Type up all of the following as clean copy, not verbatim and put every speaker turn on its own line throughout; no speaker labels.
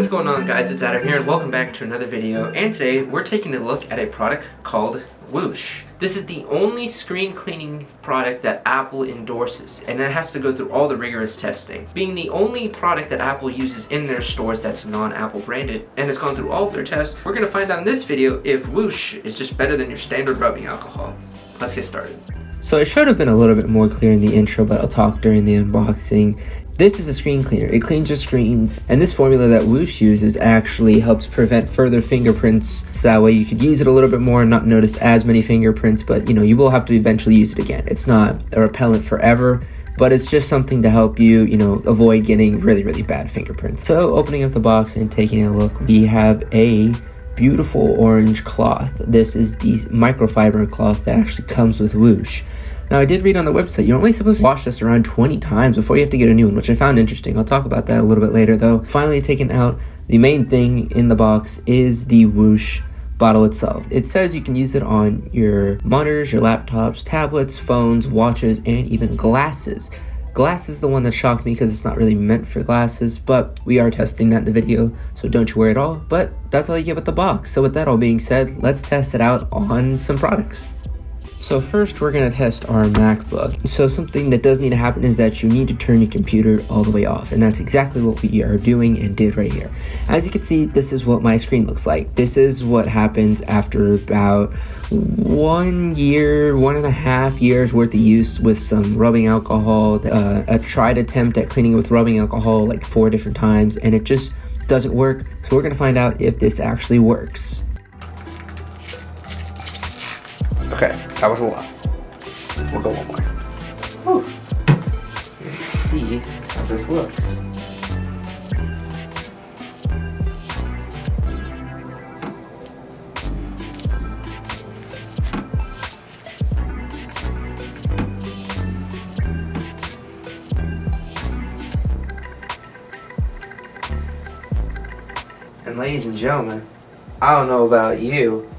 What's going on, guys? It's Adam here and welcome back to another video, and today we're taking a look at a product called WHOOSH. This is the only screen cleaning product that Apple endorses, and it has to go through all the rigorous testing. Being the only product that Apple uses in their stores that's non-Apple branded and has gone through all of their tests, we're going to find out in this video if WHOOSH is just better than your standard rubbing alcohol. Let's get started.
So I should have been a little bit more clear in the intro, but I'll talk during the unboxing. This is a screen cleaner. It cleans your screens, and this formula that WHOOSH uses actually helps prevent further fingerprints, so that way you could use it a little bit more and not notice as many fingerprints, but you will have to eventually use it again. It's not a repellent forever, but it's just something to help you, avoid getting really, really bad fingerprints. So opening up the box and taking a look, we have a beautiful orange cloth. This is the microfiber cloth that actually comes with WHOOSH. Now, I did read on the website, you're only supposed to wash this around 20 times before you have to get a new one, which I found interesting. I'll talk about that a little bit later, though. Finally taken out, the main thing in the box is the WHOOSH bottle itself. It says you can use it on your monitors, your laptops, tablets, phones, watches, and even glasses. Glass is the one that shocked me because it's not really meant for glasses, but we are testing that in the video, so don't you worry at all. But that's all you get with the box. So with that all being said, let's test it out on some products. So first we're going to test our MacBook. So something that does need to happen is that you need to turn your computer all the way off, and that's exactly what we are doing and did right here. As you can see, this is what my screen looks like. This is what happens after about 1 year, 1.5 years worth of use with some rubbing alcohol, a tried attempt at cleaning with rubbing alcohol like 4 different times, and it just doesn't work. So we're going to find out if this actually works.
Okay, that was a lot. We'll go one more. Whew. Let's see how this looks. And ladies and gentlemen, I don't know about you,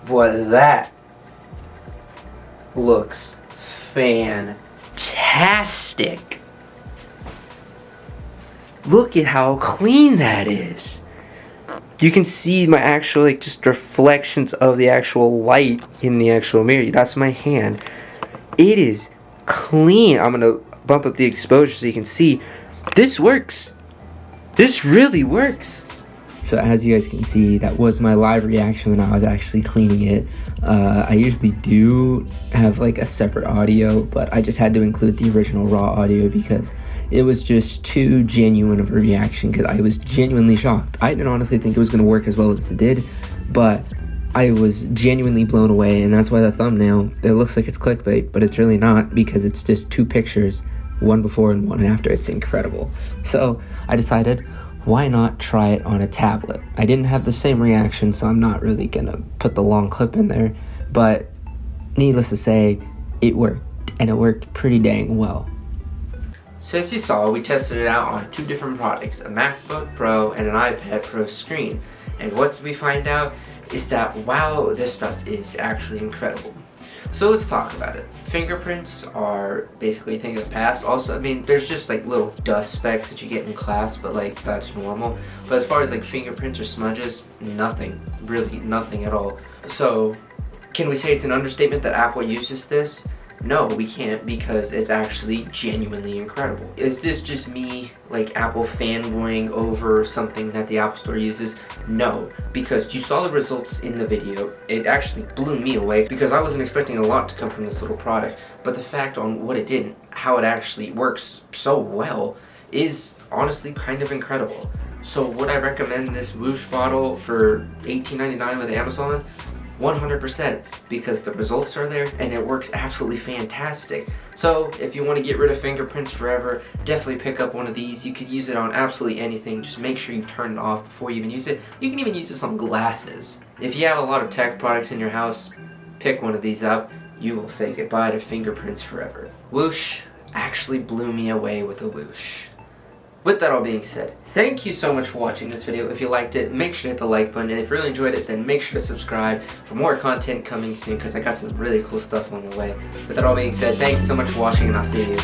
but that looks fantastic. Look at how clean that is. You can see my actual just reflections of the actual light in the actual mirror. That's my hand. It is clean. I'm gonna bump up the exposure so you can see. This works. This really works.
So as you guys can see, that was my live reaction when I was actually cleaning it. I usually do have like a separate audio, but I just had to include the original raw audio because it was just too genuine of a reaction, because I was genuinely shocked. I didn't honestly think it was going to work as well as it did, but I was genuinely blown away, and that's why the thumbnail, it looks like it's clickbait, but it's really not, because it's just 2 pictures, one before and one after. It's incredible. So I decided, why not try it on a tablet? I didn't have the same reaction, so I'm not really gonna put the long clip in there, but needless to say, it worked, and it worked pretty dang well.
So as you saw, we tested it out on 2 different products, a MacBook Pro and an iPad Pro screen. And what did we find out is that, wow, this stuff is actually incredible. So let's talk about it. Fingerprints are basically a thing of the past. Also, there's just like little dust specks that you get in class, but like that's normal. But as far as like fingerprints or smudges, nothing, really nothing at all. So can we say it's an understatement that Apple uses this? No, we can't, because it's actually genuinely incredible. Is this just me, like, Apple fanboying over something that the Apple Store uses? No, because you saw the results in the video. It actually blew me away, because I wasn't expecting a lot to come from this little product. But the fact on what it did and how it actually works so well is honestly kind of incredible. So would I recommend this WHOOSH bottle for $18.99 with Amazon? 100%, because the results are there and it works absolutely fantastic. So if you want to get rid of fingerprints forever, definitely pick up one of these. You could use it on absolutely anything. Just make sure you turn it off before you even use it. You can even use this on glasses. If you have a lot of tech products in your house, pick one of these up. You will say goodbye to fingerprints forever. WHOOSH actually blew me away with a WHOOSH. With that all being said, thank you so much for watching this video. If you liked it, make sure to hit the like button, and if you really enjoyed it, then make sure to subscribe for more content coming soon, because I got some really cool stuff on the way. With that all being said, thanks so much for watching, and I'll see you